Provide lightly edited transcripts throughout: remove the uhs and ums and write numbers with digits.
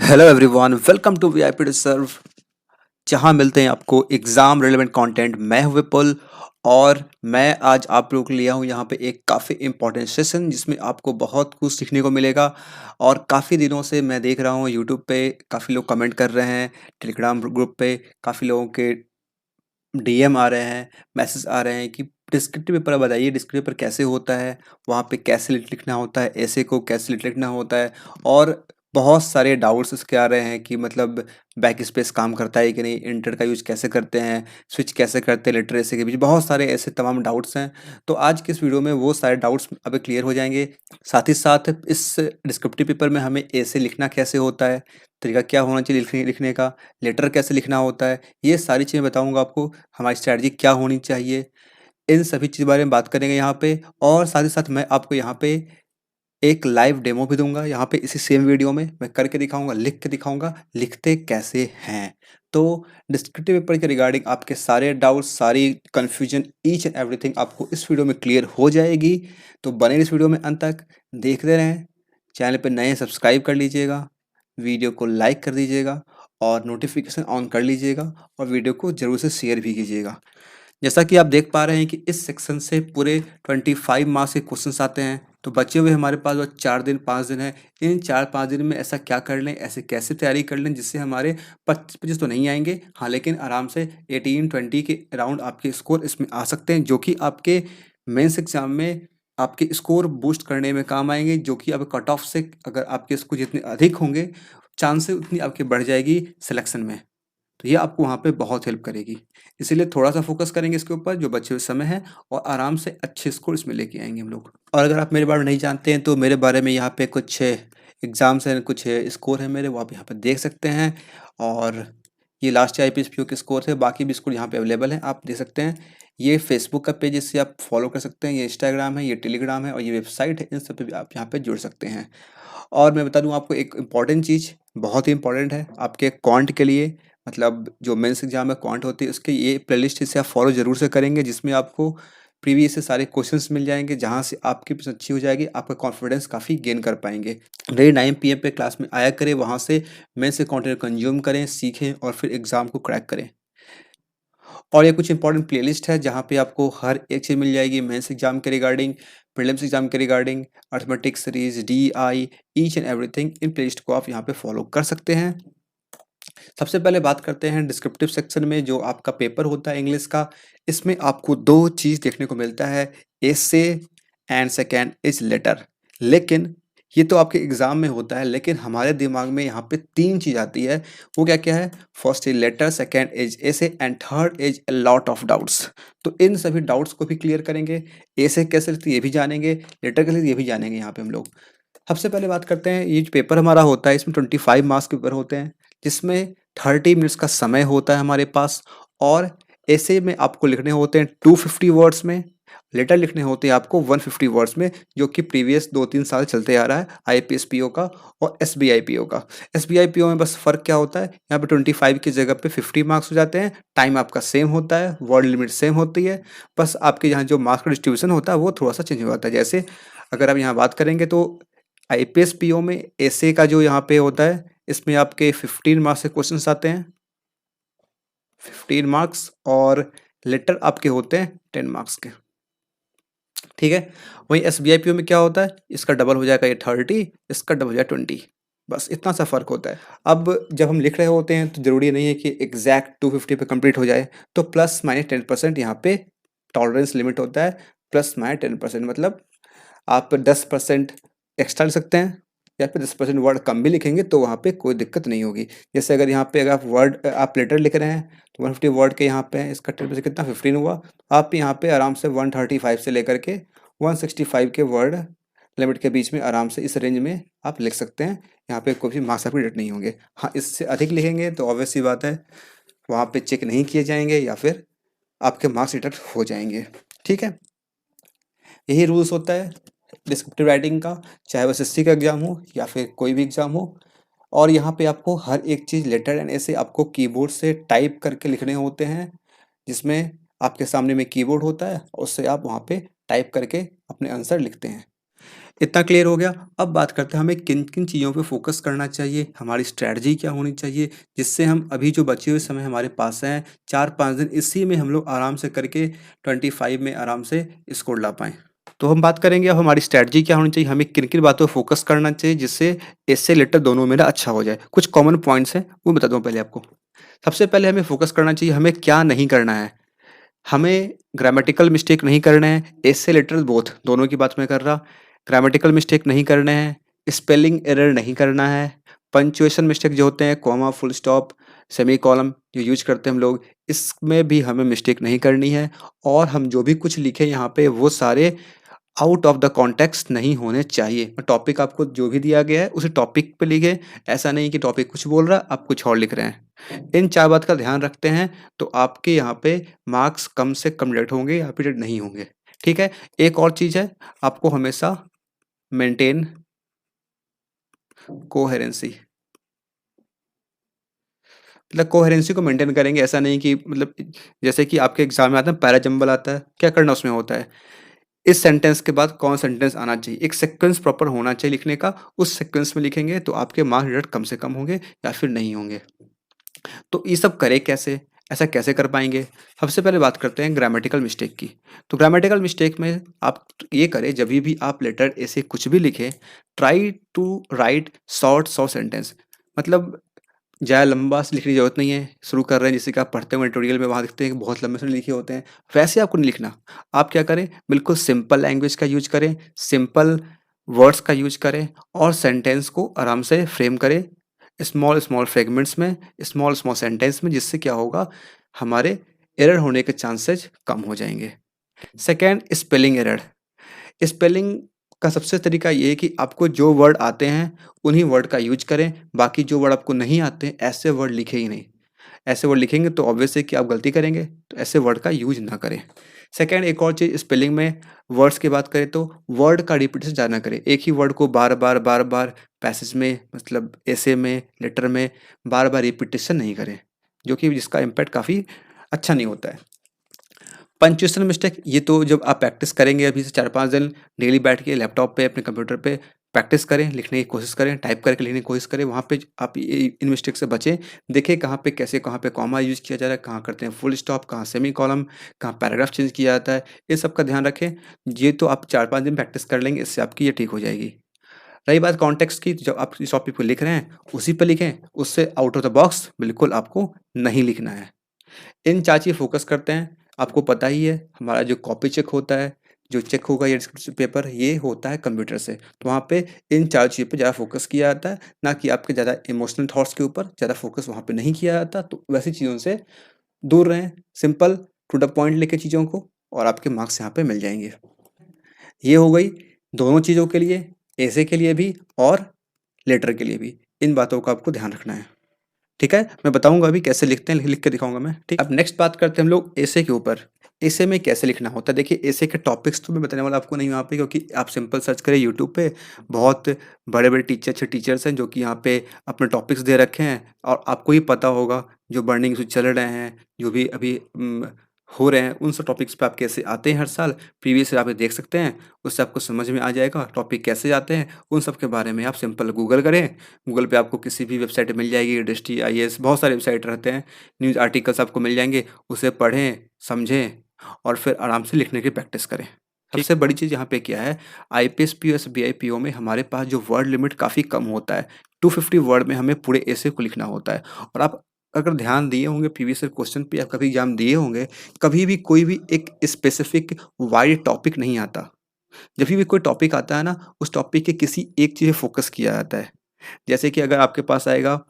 Hello everyone, welcome to VIP to serve, जहां मिलते हैं आपको एग्जाम रिलेवेंट कंटेंट। मैं हूं विपुल और मैं आज आप लोगों के लिए लिया हूं यहां पे एक काफ़ी इंपॉर्टेंट सेशन जिसमें आपको बहुत कुछ सीखने को मिलेगा। और काफ़ी दिनों से मैं देख रहा हूं यूट्यूब पे काफ़ी लोग कमेंट कर रहे हैं, टेलीग्राम ग्रुप पे काफ़ी लोगों के डीएम आ रहे हैं, मैसेज आ रहे हैं कि डिस्क्रिप्टिव पेपर बताइए, डिस्क्रिप्टिव पेपर कैसे होता है, वहाँ पे कैसे लिखना होता है, ऐसे को कैसे लिखना होता है। और बहुत सारे डाउट्स इसके आ रहे हैं कि मतलब बैक स्पेस काम करता है कि नहीं, इंटर का यूज कैसे करते हैं, स्विच कैसे करते हैं लिटरेसी के बीच, बहुत सारे ऐसे तमाम डाउट्स हैं। तो आज के इस वीडियो में वो सारे डाउट्स अब क्लियर हो जाएंगे। साथ ही साथ इस डिस्क्रिप्टिव पेपर में हमें ऐसे लिखना कैसे होता है, तरीका क्या होना चाहिए लिखने का, लेटर कैसे लिखना होता है, ये सारी चीज़ें बताऊँगा आपको। हमारी स्ट्रैटेजी क्या होनी चाहिए, इन सभी चीज़ के बारे में बात करेंगे यहाँ पे। और साथ ही साथ मैं आपको यहाँ पे एक लाइव डेमो भी दूँगा, यहाँ पे इसी सेम वीडियो में मैं करके दिखाऊँगा, लिख के दिखाऊँगा, लिखते कैसे हैं। तो डिस्क्रिप्टिव पेपर के रिगार्डिंग आपके सारे डाउट्स, सारी कन्फ्यूजन, ईच एंड एवरीथिंग आपको इस वीडियो में क्लियर हो जाएगी। तो बने इस वीडियो में अंत तक, देखते रहें। चैनल पे नए हैं सब्सक्राइब कर लीजिएगा, वीडियो को लाइक कर दीजिएगा और नोटिफिकेशन ऑन कर लीजिएगा और वीडियो को ज़रूर से शेयर भी कीजिएगा। जैसा कि आप देख पा रहे हैं कि इस सेक्शन से पूरे 25 मार्क्स के क्वेश्चंस आते हैं। तो बचे हुए हमारे पास बस 4 दिन 5 दिन है। इन 4-5 दिन में ऐसा क्या कर लें, ऐसे कैसे तैयारी कर लें जिससे हमारे 25 तो नहीं आएंगे, हाँ, लेकिन आराम से 18-20 के अराउंड आपके स्कोर इसमें आ सकते हैं, जो कि आपके मेंस एग्जाम में आपके स्कोर बूस्ट करने में काम आएंगे। जो कि अब कट ऑफ से अगर आपके स्कोर जितने अधिक होंगे, चांसेस उतनी आपकी बढ़ जाएगी सिलेक्शन में। तो ये आपको वहाँ पे बहुत हेल्प करेगी। इसीलिए थोड़ा-सा फ़ोकस करेंगे इसके ऊपर जो बचे हुए समय है और आराम से अच्छे स्कोर इसमें लेके आएँगे हम लोग। और अगर आप मेरे बारे में नहीं जानते हैं तो मेरे बारे में यहाँ पे कुछ एग्ज़ाम्स हैं, कुछ स्कोर है मेरे, वो आप यहाँ पे देख सकते हैं। और ये लास्ट आईपीएस पीओ के स्कोर थे, बाकी भी स्कोर यहाँ पे अवेलेबल हैं, आप देख सकते हैं। ये फेसबुक का पेज, इससे आप फॉलो कर सकते हैं, ये इंस्टाग्राम है, ये टेलीग्राम है और ये वेबसाइट है, इन सब पे भी आप यहाँ पे जुड़ सकते हैं। और मैं बता दूँ आपको एक इम्पॉर्टेंट चीज़, बहुत ही इम्पोर्टेंट है आपके क्वांट के लिए, मतलब जो मेंस एग्जाम में क्वांट होती है उसकी ये प्लेलिस्ट इसे आप फॉलो ज़रूर से करेंगे, जिसमें आपको प्रीवियस से सारे क्वेश्चंस मिल जाएंगे, जहाँ से आपकी प्रिपरेशन अच्छी हो जाएगी, आपका कॉन्फिडेंस काफ़ी गेन कर पाएंगे। डेली 9 PM पे क्लास में आया करें, वहाँ से मेंस के कंटेंट कंज्यूम करें, सीखें और फिर एग्ज़ाम को क्रैक करें। और ये कुछ इंपॉर्टेंट प्लेलिस्ट है जहाँ पे आपको हर एक चीज़ मिल जाएगी, मेंस एग्जाम के रिगार्डिंग, प्रीलिम्स एग्जाम के regarding, arithmetic series, DI, each and everything. In playlist को आप यहाँ पे फॉलो कर सकते हैं। सबसे पहले बात करते हैं डिस्क्रिप्टिव सेक्शन में, जो आपका पेपर होता है इंग्लिश का। इसमें आपको दो चीज़ देखने को मिलता है, एसे एंड सेकेंड इज लेटर। लेकिन ये तो आपके एग्जाम में होता है, लेकिन हमारे दिमाग में यहाँ पे तीन चीज़ आती है। वो क्या क्या है? First is letter, second is essay and third is a lot of doubts. तो इन सभी डाउट्स को भी क्लियर करेंगे। एसे कैसे लिखते हैं ये भी जानेंगे, लेटर कैसे लिखते हैं ये भी जानेंगे यहाँ पे हम लोग। सबसे पहले बात करते हैं, ये जो पेपर हमारा होता है इसमें 25 मार्क्स के पेपर होते हैं, जिसमें 30 मिनट्स का समय होता है हमारे पास। और ऐसे में आपको लिखने होते हैं 250 वर्ड्स में, लेटर लिखने होते हैं आपको 150 वर्ड्स में, जो कि प्रीवियस 2-3 साल चलते आ रहा है आईपीएस पीओ का और एसबीआई पीओ का। एसबीआई पीओ में बस फ़र्क क्या होता है, यहाँ पे 25 की जगह पे 50 मार्क्स हो जाते हैं, टाइम आपका सेम होता है, वर्ड लिमिट सेम होती है, बस आपके यहाँ जो मार्क्स का डिस्ट्रीब्यूशन होता है वो थोड़ा-सा चेंज हो जाता है। जैसे अगर आप यहाँ बात करेंगे तो आईपीएस पीओ में एसे का जो यहाँ पे होता है, इसमें आपके 15 मार्क्स के क्वेश्चंस आते हैं, 15 मार्क्स। और लेटर आपके होते हैं 10 मार्क्स के, ठीक है। वहीं एसबीआई पीओ में क्या होता है, इसका डबल हो जाएगा ये 30, इसका डबल हो जाएगा 20, बस इतना सा फ़र्क होता है। अब जब हम लिख रहे होते हैं तो ज़रूरी नहीं है कि एग्जैक्ट 250 पे कंप्लीट हो जाए, तो प्लस माइनस 10% यहाँ पे टॉलरेंस लिमिट होता है। प्लस माइनस 10% मतलब आप 10% एक्स्ट्रा लिख सकते हैं, या फिर 10% वर्ड कम भी लिखेंगे तो वहाँ पे कोई दिक्कत नहीं होगी। जैसे अगर यहाँ पे अगर आप लेटर लिख रहे हैं तो 150 वर्ड के यहाँ पे इसका 10% कितना 15 हुआ। आप यहाँ पे आराम से 135 से लेकर के 165 के वर्ड लिमिट के बीच में आराम से इस रेंज में आप लिख सकते हैं। यहाँ पे कोई भी मार्क्स आपके डिडक्ट नहीं होंगे। हाँ, इससे अधिक लिखेंगे तो ऑब्वियस सी बात है, वहाँ पे चेक नहीं किए जाएंगे या फिर आपके मार्क्स डिडक्ट हो जाएंगे, ठीक है। यही रूल्स होता है डिस्क्रिप्टिव राइटिंग का, चाहे वो एसएससी का एग्जाम हो या फिर कोई भी एग्जाम हो। और यहाँ पे आपको हर एक चीज़ लेटर एंड ऐसे आपको कीबोर्ड से टाइप करके लिखने होते हैं, जिसमें आपके सामने में कीबोर्ड होता है, उससे आप वहाँ पे टाइप करके अपने आंसर लिखते हैं। इतना क्लियर हो गया। अब बात करते हैं हमें किन-किन चीज़ों पे फ़ोकस करना चाहिए, हमारी स्ट्रैटेजी क्या होनी चाहिए, जिससे हम अभी जो बचे हुए समय हमारे पास हैं 4-5 दिन इसी में हम लोग आराम से करके 25 में आराम से स्कोर ला पाएँ। तो हम बात करेंगे अब हमारी स्ट्रैटेजी क्या होनी चाहिए, हमें किन-किन बातों पे फ़ोकस करना चाहिए जिससे एसे लेटर दोनों मेरा अच्छा हो जाए। कुछ कॉमन पॉइंट्स हैं, वो बताता हूँ पहले आपको। सबसे पहले हमें फ़ोकस करना चाहिए हमें क्या नहीं करना है। हमें ग्रामेटिकल मिस्टेक नहीं करने हैं, एसे लिटरल बोथ दोनों की बात मैं कर रहा। ग्रामेटिकल मिस्टेक नहीं करने हैं, स्पेलिंग एरर नहीं करना है, पंक्चुएशन मिस्टेक जो होते हैं कॉमा, फुल स्टॉप, सेमीकोलन जो यूज़ करते हैं हम लोग, इसमें भी हमें मिस्टेक नहीं करनी है और हम जो भी कुछ लिखें यहाँ पे वो सारे आउट ऑफ द कॉन्टेक्स्ट नहीं होने चाहिए। टॉपिक आपको जो भी दिया गया है उसी टॉपिक पे लिखें, ऐसा नहीं कि टॉपिक कुछ बोल रहा है, आप कुछ और लिख रहे हैं। इन 4 बात का ध्यान रखते हैं तो आपके यहाँ पे मार्क्स कम से कम डेट होंगे या फिर डेट नहीं होंगे, ठीक है? एक और चीज़ है, आपको हमेशा मेंटेन कोहेरेंसी मतलब कोहेरेंसी को मेंटेन करेंगे, ऐसा नहीं कि मतलब जैसे कि आपके एग्ज़ाम में आता है पैरा जंबल आता है, क्या करना उसमें होता है? इस सेंटेंस के बाद कौन सेंटेंस आना चाहिए, एक सीक्वेंस प्रॉपर होना चाहिए लिखने का, उस सीक्वेंस में लिखेंगे तो आपके मार्क्स रिजल्ट कम से कम होंगे या फिर नहीं होंगे। तो ये सब करें कैसे? ऐसा कैसे कर पाएँगे? सबसे पहले बात करते हैं ग्रामेटिकल मिस्टेक की। तो ग्रामेटिकल मिस्टेक में आप ये करें जभी भी आप लेटर ऐसे कुछ भी लिखें, try to write short sentence मतलब ज़्यादा लंबा से लिखने की ज़रूरत नहीं है। शुरू कर रहे हैं जैसे कि आप पढ़ते हुए ट्यूटोरियल में वहाँ देखते हैं कि बहुत लंबे से लिखे होते हैं, वैसे आपको नहीं लिखना। आप क्या करें, बिल्कुल सिंपल लैंग्वेज का यूज़ करें, सिंपल वर्ड्स का यूज़ करें और सेंटेंस को आराम से फ्रेम करें, स्मॉल फ्रेगमेंट्स में, स्मॉल सेंटेंस में, जिससे क्या होगा, हमारे एरर होने के चांसेज़ कम हो जाएँगे। Second, spelling error. स्पेलिंग का सबसे तरीका ये है कि आपको जो वर्ड आते हैं, उन्हीं वर्ड का यूज़ करें, बाकी जो वर्ड आपको नहीं आते, ऐसे वर्ड लिखें ही नहीं। ऐसे वर्ड लिखेंगे तो ऑब्वियस है कि आप गलती करेंगे, तो ऐसे वर्ड का यूज़ ना करें। सेकंड, एक और चीज़ स्पेलिंग में वर्ड्स की बात करें तो वर्ड का रिपीटेशन ज़्यादा ना करें। एक ही वर्ड को बार-बार पैसेज में मतलब एसे में, लेटर में बार-बार रिपीटेशन नहीं करें, जो कि जिसका इम्पैक्ट काफ़ी अच्छा नहीं होता है। पंक्चुएशन मिस्टेक ये तो जब आप प्रैक्टिस करेंगे अभी से 4-5 दिन डेली बैठ के लैपटॉप पे अपने कंप्यूटर पे प्रैक्टिस करें, लिखने की कोशिश करें, टाइप करके लिखने की कोशिश करें, वहाँ पे आप ये इन मिस्टेक से बचें। देखें कहाँ पे कैसे कहाँ पे कॉमा यूज़ किया जा रहा है, कहाँ करते हैं फुल स्टॉप, कहाँ सेमीकोलन, कहाँ पैराग्राफ चेंज किया जाता है, इन सब का ध्यान रखें। ये तो आप 4-5 दिन प्रैक्टिस कर लेंगे, इससे आपकी ये ठीक हो जाएगी। रही बात कॉन्टेक्स्ट की, जब आप इस टॉपिक को लिख रहे हैं, उसी पे लिखें, उससे आउट ऑफ द बॉक्स बिल्कुल आपको नहीं लिखना है। इन 4 चीज़ फ़ोकस करते हैं। आपको पता ही है हमारा जो कॉपी चेक होता है, जो चेक होगा ये डिस्क्रिप्शन पेपर ये होता है कंप्यूटर से। तो वहाँ पे इन 4 चीज़ों पे ज़्यादा फ़ोकस किया जाता है, ना कि आपके ज़्यादा इमोशनल थॉट्स के ऊपर ज़्यादा फ़ोकस वहाँ पे नहीं किया जाता। तो वैसी चीज़ों से दूर रहें, सिंपल टू द पॉइंट लेके चीज़ों को और आपके मार्क्स यहाँ पे मिल जाएँगे। ये हो गई दोनों चीज़ों के लिए, ऐसे के लिए भी और लेटर के लिए भी। इन बातों का आपको ध्यान रखना है। ठीक है? मैं बताऊँगा अभी कैसे लिखते हैं, लिख के दिखाऊँगा मैं, ठीक? अब नेक्स्ट बात करते हैं हम लोग एसे के ऊपर। एसे में कैसे लिखना होता है? देखिए एसे के टॉपिक्स तो मैं बताने वाला आपको नहीं हूँ यहाँ पे, क्योंकि आप सिंपल सर्च करें यूट्यूब पे, बहुत बड़े-बड़े अच्छे टीचर्स हैं जो कि यहाँ पे अपने टॉपिक्स दे रखे हैं और आपको ही पता होगा जो बर्निंग इश्यू चल रहे हैं, जो भी अभी हो रहे हैं, उन सब टॉपिक्स पे आप कैसे आते हैं हर साल, प्रीवियस ईयर आप ये देख सकते हैं, उससे आपको समझ में आ जाएगा टॉपिक कैसे आते हैं, उन सब के बारे में आप सिंपल गूगल करें। गूगल पे आपको किसी भी वेबसाइट मिल जाएगी, दृष्टि, आईएएस बहुत सारे वेबसाइट रहते हैं, न्यूज़ आर्टिकल्स आपको मिल जाएँगे, उसे पढ़ें, समझें और फिर आराम से लिखने की प्रैक्टिस करें। सबसे बड़ी चीज़ यहाँ पे क्या है, आईपीएस, पीओ, बीआईपीओ में हमारे पास जो वर्ड लिमिट काफ़ी कम होता है, 250 वर्ड में हमें पूरे एसे को लिखना होता है और आप अगर ध्यान दिए होंगे प्रीवियस ईयर क्वेश्चन पे या कभी एग्ज़ाम दिए होंगे, कभी भी कोई भी एक स्पेसिफिक वाइड टॉपिक नहीं आता। जब भी कोई टॉपिक आता है ना, उस टॉपिक के किसी एक चीज़ पे फ़ोकस किया जाता है। जैसे कि अगर आपके पास आएगा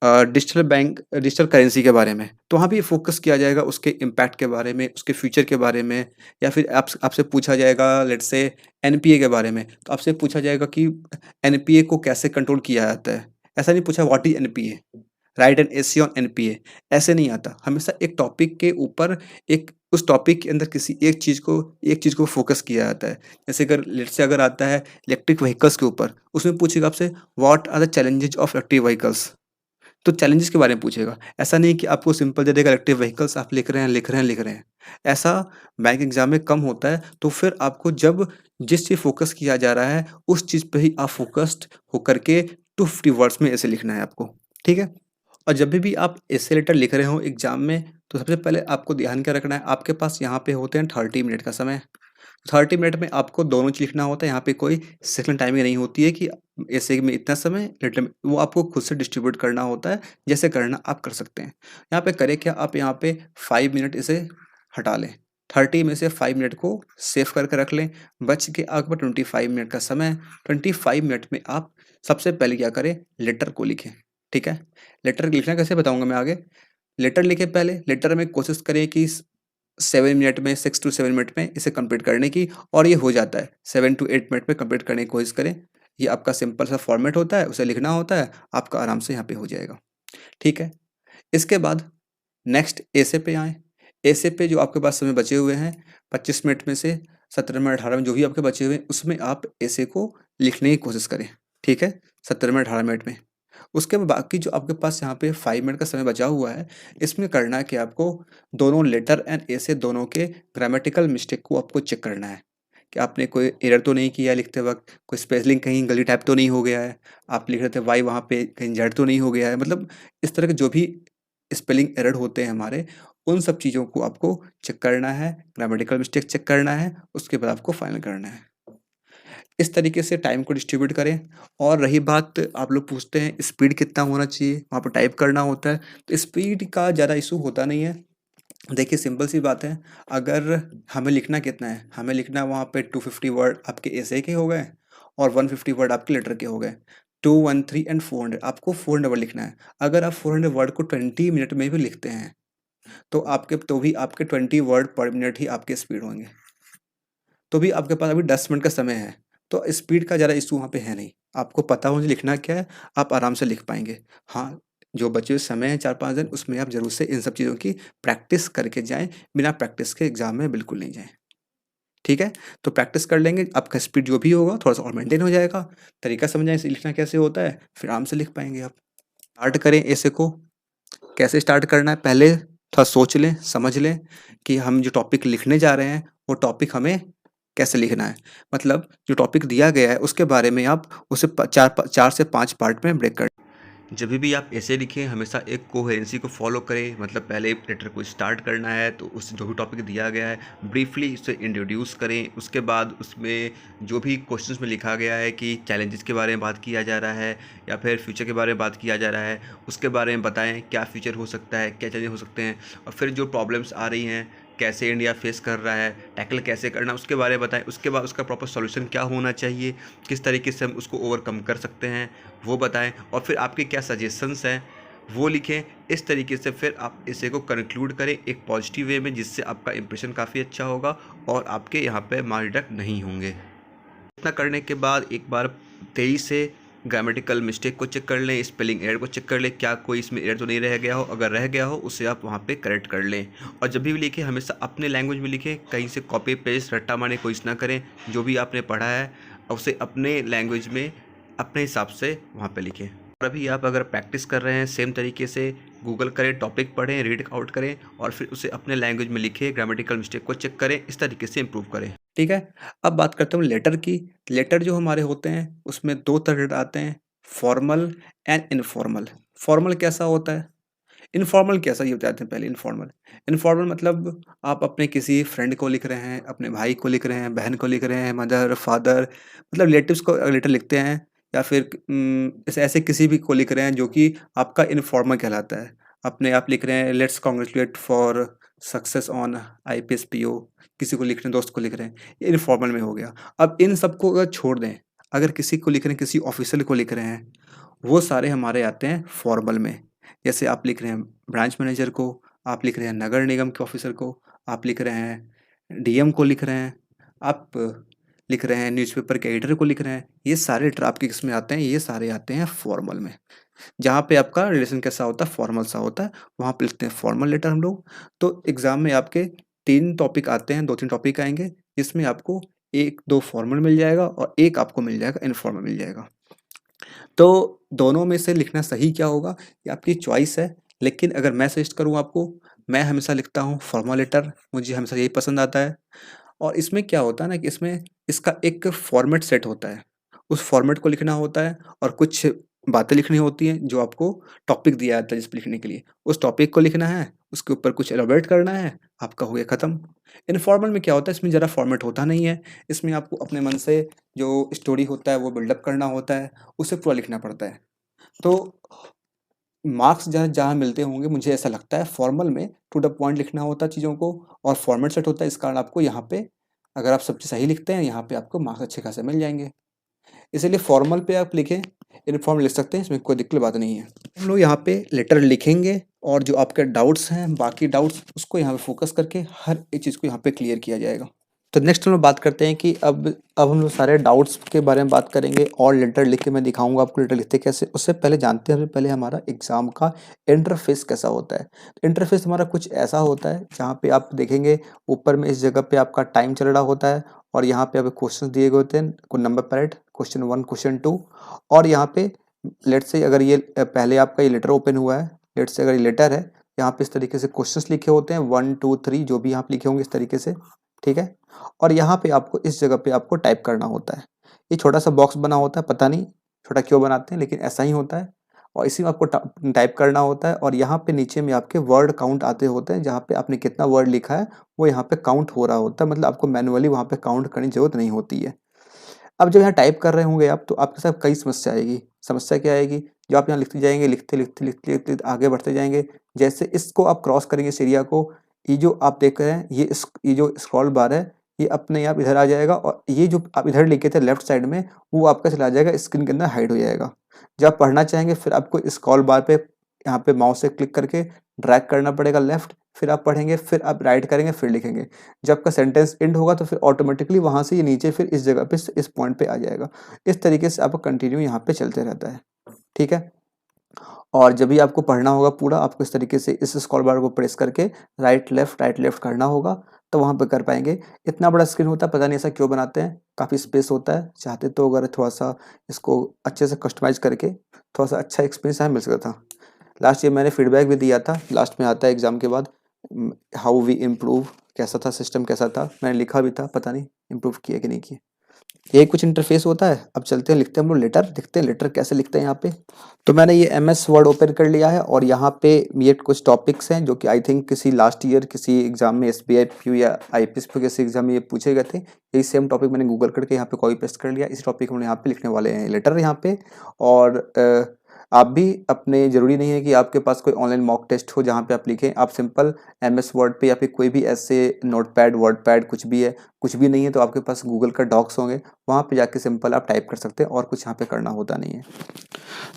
डिजिटल करेंसी के बारे में, तो वहाँ भी फ़ोकस किया जाएगा उसके इम्पैक्ट के बारे में, उसके फ्यूचर के बारे में या फिर आपसे पूछा जाएगा लेट्स से एनपीए के बारे में, तो आपसे पूछा जाएगा कि एनपीए को कैसे कंट्रोल किया जाता है। ऐसा नहीं पूछा what is NPA? Right an essay on NPA, ऐसे नहीं आता। हमेशा एक टॉपिक के ऊपर एक उस टॉपिक के अंदर किसी एक चीज़ को फ़ोकस किया जाता है। जैसे अगर लेट्स से अगर आता है इलेक्ट्रिक व्हीकल्स के ऊपर, उसमें पूछेगा आपसे what are the challenges of electric vehicles? तो चैलेंजेस के बारे में पूछेगा। ऐसा नहीं कि आपको सिंपल दे देगा इलेक्ट्रिक व्हीकल्स, आप लिख रहे हैं, लिख रहे हैं, लिख रहे हैं। ऐसा बैंक एग्ज़ाम में कम होता है, तो फिर आपको जब जिस चीज़ फ़ोकस किया जा रहा है, उस चीज़ पे ही आप फ़ोकस्ड होकर के 250 वर्ड्स में ऐसे लिखना है आपको, ठीक है? और जब भी आप एसे लेटर लिख रहे हो एग्ज़ाम में, तो सबसे पहले आपको ध्यान क्या रखना है, आपके पास यहाँ पे होते हैं 30 मिनट का समय। 30 मिनट में आपको दोनों चीज़ लिखना होता है, यहाँ पे कोई सेकंड टाइमिंग नहीं होती है कि ऐसे में इतना समय, लेटर में वो आपको खुद से डिस्ट्रीब्यूट करना होता है, जैसे करना आप कर सकते हैं। यहाँ पे करें क्या, आप यहाँ पे 5 मिनट इसे हटा लें, 30 में से 5 मिनट को सेव करके रख लें, बच के आपके पास 25 मिनट का समय। 25 मिनट में आप सबसे पहले क्या करें, लेटर को लिखें, ठीक है? लेटर लिखना कैसे बताऊँगा मैं आगे। लेटर लिखें पहले, लेटर में कोशिश करें कि 7 मिनट में, 6 टू 7 मिनट में इसे कंप्लीट करने की, और ये हो जाता है। 7 टू 8 मिनट में कंप्लीट करने की कोशिश करें। ये आपका सिंपल सा फॉर्मेट होता है, उसे लिखना होता है, आपका आराम से यहाँ पे हो जाएगा, ठीक है? इसके बाद नेक्स्ट एसे पे आएँ। एसे पे जो आपके पास समय बचे हुए हैं, 25 मिनट में से 17 मिनट, 18 मिनट जो भी आपके बचे हुए हैं, उसमें आप एसे को लिखने की कोशिश करें, ठीक है? 17 मिनट, 18 मिनट में। उसके बाद बाकी जो आपके पास यहाँ पे 5 मिनट का समय बचा हुआ है, इसमें करना है कि आपको दोनों लेटर एंड एसे दोनों के ग्रामेटिकल मिस्टेक को आपको चेक करना है, कि आपने कोई एरर तो नहीं किया है लिखते वक़्त, कोई स्पेलिंग कहीं गलती टाइप तो नहीं हो गया है, आप लिख रहे थे वाई वहाँ पे कहीं जेड तो नहीं हो गया है, मतलब इस तरह के जो भी स्पेलिंग एरर होते हैं हमारे, उन सब चीज़ों को आपको चेक करना है, ग्रामेटिकल मिस्टेक चेक करना है, उसके बाद आपको फाइनल करना है। इस तरीके से टाइम को डिस्ट्रीब्यूट करें। और रही बात, आप लोग पूछते हैं स्पीड कितना होना चाहिए, वहाँ पे टाइप करना होता है, तो स्पीड का ज़्यादा इशू होता नहीं है। देखिए सिंपल सी बात है, अगर हमें लिखना कितना है, हमें लिखना है वहाँ पे 250 वर्ड आपके एसे के हो गए और 150 वर्ड आपके लेटर के हो गए। 213 एंड 400, आपको 400 वर्ड लिखना है। अगर आप 400 वर्ड को 20 मिनट में भी लिखते हैं, तो भी आपके 20 वर्ड पर मिनट ही आपके स्पीड होंगे। तो भी आपके पास अभी 10 मिनट का समय है, तो स्पीड का ज़्यादा इशू वहाँ पे है नहीं। आपको पता हो मुझे लिखना क्या है, आप आराम से लिख पाएँगे। हाँ, जो बचे हुए समय है 4-5 दिन, उसमें आप ज़रूर से इन सब चीज़ों की प्रैक्टिस करके जाएँ, बिना प्रैक्टिस के एग्ज़ाम में बिल्कुल नहीं जाएँ। ठीक है? तो प्रैक्टिस कर लेंगे, आपका स्पीड जो भी होगा थोड़ा-सा और मेंटेन हो जाएगा, तरीका समझ आए इसे लिखना कैसे होता है, फिर आराम से लिख पाएँगे आप। स्टार्ट करें ऐसे को, कैसे स्टार्ट करना है, पहले थोड़ा सोच लें, समझ लें कि हम जो टॉपिक लिखने जा रहे हैं, वो टॉपिक हमें कैसे लिखना है। मतलब जो टॉपिक दिया गया है, उसके बारे में आप उसे 4 से 5 पार्ट में ब्रेक कर। जब भी आप ऐसे लिखें, हमेशा एक कोहेरेंसी को फॉलो करें। मतलब पहले लेटर को स्टार्ट करना है, तो उस जो भी टॉपिक दिया गया है ब्रीफली उसे इंट्रोड्यूस करें। उसके बाद उसमें जो भी क्वेश्चंस में लिखा गया है कि चैलेंजेस के बारे में बात किया जा रहा है या फिर फ्यूचर के बारे में बात किया जा रहा है, उसके बारे में बताएं क्या फ्यूचर हो सकता है, क्या चैलेंज हो सकते हैं, और फिर जो प्रॉब्लम्स आ रही हैं कैसे इंडिया फेस कर रहा है, टैकल कैसे करना, उसके बारे में बताएं। उसके बाद उसका प्रॉपर सॉल्यूशन क्या होना चाहिए, किस तरीके से हम उसको ओवरकम कर सकते हैं, वो बताएं। और फिर आपके क्या सजेशंस हैं वो लिखें। इस तरीके से फिर आप इसे को कंक्लूड करें एक पॉजिटिव वे में, जिससे आपका इंप्रेशन काफ़ी अच्छा होगा और आपके यहाँ पे मार्क्स डिडक्ट नहीं होंगे। इतना करने के बाद एक बार तेज़ी से ग्रामेटिकल मिस्टेक को चेक कर लें, स्पेलिंग एरर को चेक कर लें, क्या कोई इसमें एरर तो नहीं रह गया हो। अगर रह गया हो उसे आप वहाँ पे करेक्ट कर लें। और जब भी लिखें हमेशा अपने लैंग्वेज में लिखें, कहीं से कॉपी पेस्ट रट्टा मारने की कोशिश ना करें। जो भी आपने पढ़ा है उसे अपने लैंग्वेज में अपने हिसाब से वहाँ पे लिखें। और अभी आप अगर प्रैक्टिस कर रहे हैं सेम तरीके से गूगल करें, टॉपिक पढ़ें, रीड आउट करें और फिर उसे अपने लैंग्वेज में लिखें, ग्रामेटिकल मिस्टेक को चेक करें, इस तरीके से इम्प्रूव करें। ठीक है? अब बात करते हैं लेटर की। लेटर जो हमारे होते हैं उसमें 2 तरह के आते हैं, फॉर्मल एंड इनफॉर्मल। फॉर्मल कैसा होता है? इनफॉर्मल कैसा, ये बताते हैं पहले इनफॉर्मल। इनफॉर्मल मतलब आप अपने किसी फ्रेंड को लिख रहे हैं, अपने भाई को लिख रहे हैं, बहन को लिख रहे हैं, मदर, फादर, मतलब रिलेटिव्स को लेटर लिखते हैं, या फिर ऐसे ऐसे किसी भी को लिख रहे हैं जो कि आपका इनफॉर्मल कहलाता है। अपने आप लिख रहे हैं let's congratulate for success on IPS PO, किसी को लिख रहे हैं, दोस्त को लिख रहे हैं, ये इनफॉर्मल में हो गया। अब इन सबको अगर छोड़ दें, अगर किसी को लिख रहे हैं, किसी ऑफिसर को लिख रहे हैं, वो सारे हमारे आते हैं फॉर्मल में। जैसे आप लिख रहे हैं ब्रांच मैनेजर को, आप लिख रहे हैं नगर निगम के ऑफिसर को, आप लिख रहे हैं डीएम को लिख रहे हैं, आप लिख रहे हैं न्यूज़पेपर के एडिटर को लिख रहे हैं, ये सारे लेटर आपके किस में आते हैं, ये सारे आते हैं फॉर्मल में। जहाँ पे आपका रिलेशन कैसा होता है, फॉर्मल सा होता है, वहाँ पे लिखते हैं फॉर्मल लेटर हम लोग। तो एग्ज़ाम में आपके 3 टॉपिक आते हैं, 2-3 टॉपिक आएँगे, जिसमें आपको 1-2 फॉर्मल मिल जाएगा और 1 आपको मिल जाएगा इनफॉर्मल मिल जाएगा। तो दोनों में से लिखना सही क्या होगा ये आपकी चॉइस है, लेकिन अगर मैं सजेस्ट करूँ आपको, मैं हमेशा लिखता हूँ फॉर्मल लेटर, मुझे हमेशा यही पसंद आता है। और इसमें क्या होता है ना कि इसमें इसका एक फॉर्मेट सेट होता है, उस फॉर्मेट को लिखना होता है और कुछ बातें लिखनी होती हैं जो आपको टॉपिक दिया जाता है जिस पे लिखने के लिए, उस टॉपिक को लिखना है, उसके ऊपर कुछ एलाबोरेट करना है, आपका हो गया खत्म। इनफॉर्मल में क्या होता है, इसमें ज़्यादा फॉर्मेट होता नहीं है, इसमें आपको अपने मन से जो स्टोरी होता है वो बिल्डअप करना होता है, उसे पूरा लिखना पड़ता है। तो मार्क्स जहाँ जहाँ मिलते होंगे मुझे ऐसा लगता है फॉर्मल में टू द पॉइंट लिखना होता है चीज़ों को, और फॉर्मेट सेट होता है, इस कारण आपको यहाँ पे अगर आप सब चीज़ सही लिखते हैं यहाँ पे आपको मार्क्स अच्छे खासे मिल जाएंगे। इसीलिए फॉर्मल पे आप लिखें, इनफॉर्मल लिख सकते हैं, इसमें कोई दिक्कत बात नहीं है। हम लोग यहाँ पे लेटर लिखेंगे और जो आपके डाउट्स हैं बाकी डाउट्स उसको यहाँ पे फोकस करके हर एक चीज़ को यहाँ पे क्लियर किया जाएगा। तो नेक्स्ट हम लोग बात करते हैं कि अब हम लोग सारे डाउट्स के बारे में बात करेंगे और लेटर लिख के मैं दिखाऊंगा आपको लेटर लिखते कैसे। उससे पहले जानते हैं पहले हमारा एग्जाम का इंटरफेस कैसा होता है। तो इंटरफेस हमारा कुछ ऐसा होता है जहाँ पे आप देखेंगे ऊपर में इस जगह पे आपका टाइम चल रहा होता है और यहाँ पे आपको क्वेश्चन दिए गए होते हैं, कोई नंबर पैरेट क्वेश्चन 1 क्वेश्चन 2। और यहाँ पे लेट से अगर ये पहले आपका ये लेटर ओपन हुआ है, लेट से अगर ये लेटर है, यहाँ पे इस तरीके से क्वेश्चंस लिखे होते हैं 1 2 3 जो भी यहाँ पे लिखे होंगे इस तरीके से, ठीक है। और यहाँ पे आपको इस जगह पे आपको टाइप करना होता है। ये छोटा सा बॉक्स बना होता है, पता नहीं छोटा क्यों बनाते हैं लेकिन ऐसा ही होता है, और इसी में आपको टाइप करना होता है। और यहाँ पे नीचे में आपके वर्ड काउंट आते होते हैं, जहाँ पे आपने कितना वर्ड लिखा है वो यहाँ पे काउंट हो रहा होता है, मतलब आपको मैनुअली वहाँ पे काउंट करने की जरूरत नहीं होती है। अब जब यहाँ टाइप कर रहे होंगे आप तो आपके साथ कई समस्या आएगी। समस्या क्या आएगी, जो आप यहाँ लिखते जाएंगे, लिखते लिखते लिखते लिखते आगे बढ़ते जाएंगे, जैसे इसको आप क्रॉस करेंगे इस एरिया को, ये जो आप देख रहे हैं ये जो स्क्रॉल बार है ये अपने आप इधर आ जाएगा, और ये जो आप इधर लिखे थे लेफ्ट साइड में वो आपका चला जाएगा, स्क्रीन के अंदर हाइड हो जाएगा। जब आप पढ़ना चाहेंगे फिर आपको स्क्रॉल बार पे यहाँ पे माउस से क्लिक करके ड्रैग करना पड़ेगा लेफ्ट, फिर आप पढ़ेंगे, फिर आप राइट करेंगे, फिर लिखेंगे। जब आपका सेंटेंस एंड होगा तो फिर ऑटोमेटिकली वहाँ से ये नीचे फिर इस जगह पे इस पॉइंट पे आ जाएगा। इस तरीके से आपका कंटिन्यू यहाँ पे चलते रहता है, ठीक है। और जब भी आपको पढ़ना होगा पूरा, आपको इस तरीके से इस स्क्रॉल बार को प्रेस करके राइट लेफ्ट करना होगा, तो वहाँ पे कर पाएंगे। इतना बड़ा स्क्रीन होता है, पता नहीं ऐसा क्यों बनाते हैं, काफ़ी स्पेस होता है, चाहते तो अगर थोड़ा सा इसको अच्छे से कस्टमाइज करके थोड़ा सा अच्छा एक्सपीरियंस हमें मिल सकता था। लास्ट ईयर मैंने फीडबैक भी दिया था, लास्ट में आता है एग्जाम के बाद, हाउ वी इम्प्रूव, कैसा था सिस्टम कैसा था, मैंने लिखा भी था, पता नहीं इम्प्रूव किया कि नहीं किया। यही कुछ इंटरफेस होता है। अब चलते हैं लिखते हैं हम लोग लेटर, दिखते हैं लेटर कैसे लिखते हैं यहाँ पे। तो मैंने ये MS वर्ड ओपन कर लिया है और यहाँ पे ये कुछ टॉपिक्स हैं जो कि आई थिंक किसी लास्ट ईयर किसी एग्जाम में SBI PU या IPS पे किसी एग्जाम में ये पूछे गए थे। यही सेम टॉपिक मैंने गूगल करके यहाँ पे कॉपी पेस्ट कर लिया, इस टॉपिक हम यहाँ पे लिखने वाले हैं लेटर यहाँ पे। और आप भी अपने, ज़रूरी नहीं है कि आपके पास कोई ऑनलाइन मॉक टेस्ट हो जहाँ पे आप लिखें, आप सिंपल MS वर्ड पे या फिर कोई भी ऐसे नोटपैड वर्डपैड कुछ भी है, कुछ भी नहीं है तो आपके पास गूगल का डॉक्स होंगे, वहाँ पे जाके सिंपल आप टाइप कर सकते हैं और कुछ यहाँ पे करना होता नहीं है।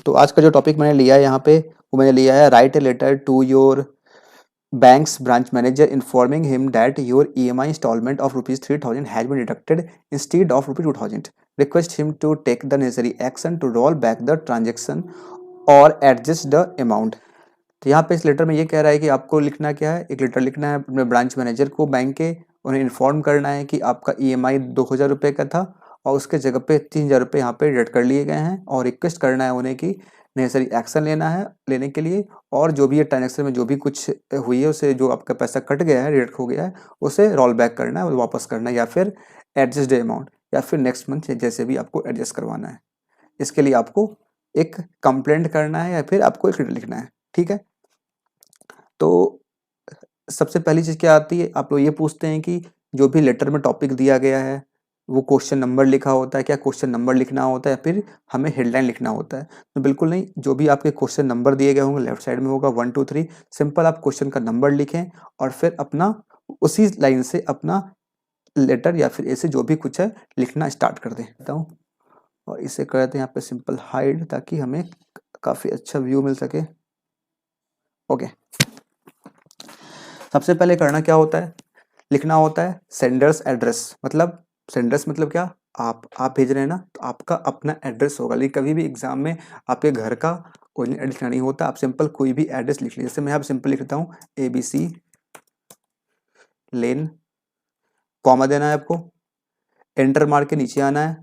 तो आज का जो टॉपिक मैंने लिया है यहाँ पे वो मैंने लिया है write a letter to your bank's branch manager informing him that your EMI installment of rupees 3000 has been deducted instead of rupees 2000. Request him to take the necessary action to roll back the transaction or adjust the amount. तो यहाँ पे इस letter में ये कह रहा है कि आपको लिखना क्या है, एक लेटर लिखना है अपने ब्रांच मैनेजर को बैंक के, उन्हें इन्फॉर्म करना है कि आपका EMI 2000 रुपये का था और उसके जगह पे 3000 रुपये यहाँ पे डिडक्ट कर लिए गए हैं, और रिक्वेस्ट करना है उन्हें कि नेसेसरी एक्शन लेना है लेने के लिए, और जो भी ये ट्रांजेक्शन में जो भी कुछ हुई है उसे, जो आपका पैसा कट गया है डिडक्ट हो गया है, उसे रोल बैक करना है, वापस करना है, या फिर एडजस्ट द अमाउंट, या फिर नेक्स्ट मंथ जैसे भी आपको एडजस्ट करवाना है। इसके लिए आपको एक कंप्लेंट करना है या फिर आपको एक लेटर लिखना है, ठीक है। तो सबसे पहली चीज़ क्या आती है, आप लोग ये पूछते हैं कि जो भी लेटर में टॉपिक दिया गया है वो क्वेश्चन नंबर लिखा होता है क्या, क्वेश्चन नंबर लिखना होता है या फिर हमें हेडलाइन लिखना होता है। तो बिल्कुल नहीं, जो भी आपके क्वेश्चन नंबर दिए गए होंगे लेफ्ट साइड में होगा 1 2 3, सिंपल आप क्वेश्चन का नंबर लिखें और फिर अपना उसी लाइन से अपना लेटर या फिर ऐसे जो भी कुछ है लिखना स्टार्ट कर देता हूँ। और इसे कर देते हैं यहाँ पे सिंपल हाइड, ताकि हमें काफ़ी अच्छा व्यू मिल सके। ओके, सबसे पहले करना क्या होता है, लिखना होता है सेंडर्स एड्रेस। मतलब सेंडर्स मतलब क्या, आप भेज रहे हैं ना, तो आपका अपना एड्रेस होगा। लेकिन कभी भी एग्जाम में आपके घर का कोई एड्रेस नहीं होता, आप सिंपल कोई भी एड्रेस लिख लीजिए। जैसे मैं यहाँ सिंपल लिखता हूँ ABC लेन, कॉमा देना है आपको, एंटर मार के नीचे आना है।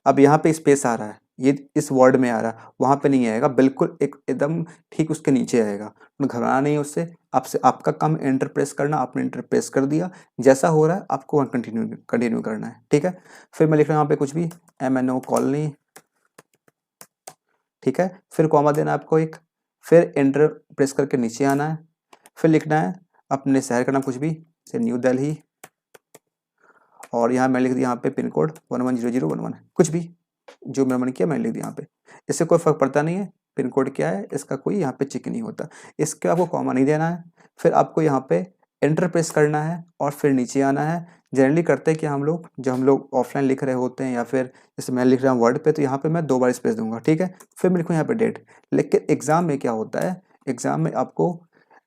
अब यहाँ पे स्पेस आ रहा है, ये इस वर्ड में आ रहा है, वहाँ पे नहीं आएगा, बिल्कुल एकदम ठीक उसके नीचे आएगा। तो घबराना नहीं है उससे, आपसे आपका काम एंटर प्रेस करना, आपने एंटर प्रेस कर दिया, जैसा हो रहा है आपको वहाँ कंटिन्यू करना है, ठीक है। फिर मैं लिख रहा हूँ यहाँ पे कुछ भी, MNO कॉलोनी, ठीक है। फिर कॉमा देना है आपको एक, फिर एंटर प्रेस करके नीचे आना है, फिर लिखना है अपने शहर का नाम कुछ भी, जैसे न्यू दिल्ली, और यहाँ मैं लिख दिया यहाँ पे पिन कोड 110011, कुछ भी जो मेरा मन किया मैंने लिख दिया यहाँ पे। इससे कोई फर्क पड़ता नहीं है पिन कोड क्या है, इसका कोई यहाँ पे चेक नहीं होता। इसके आपको कॉमा नहीं देना है, फिर आपको यहाँ पे एंटर प्रेस करना है और फिर नीचे आना है। जनरली करते हैं कि हम लोग जब हम लोग ऑफलाइन लिख रहे होते हैं या फिर जैसे मैं लिख रहा हूँ वर्ड पे, तो यहाँ पे मैं 2 बार स्पेस दूंगा, ठीक है। फिर मैं लिखूँ यहाँ पे डेट। लेकिन एग्जाम में क्या होता है, एग्जाम में आपको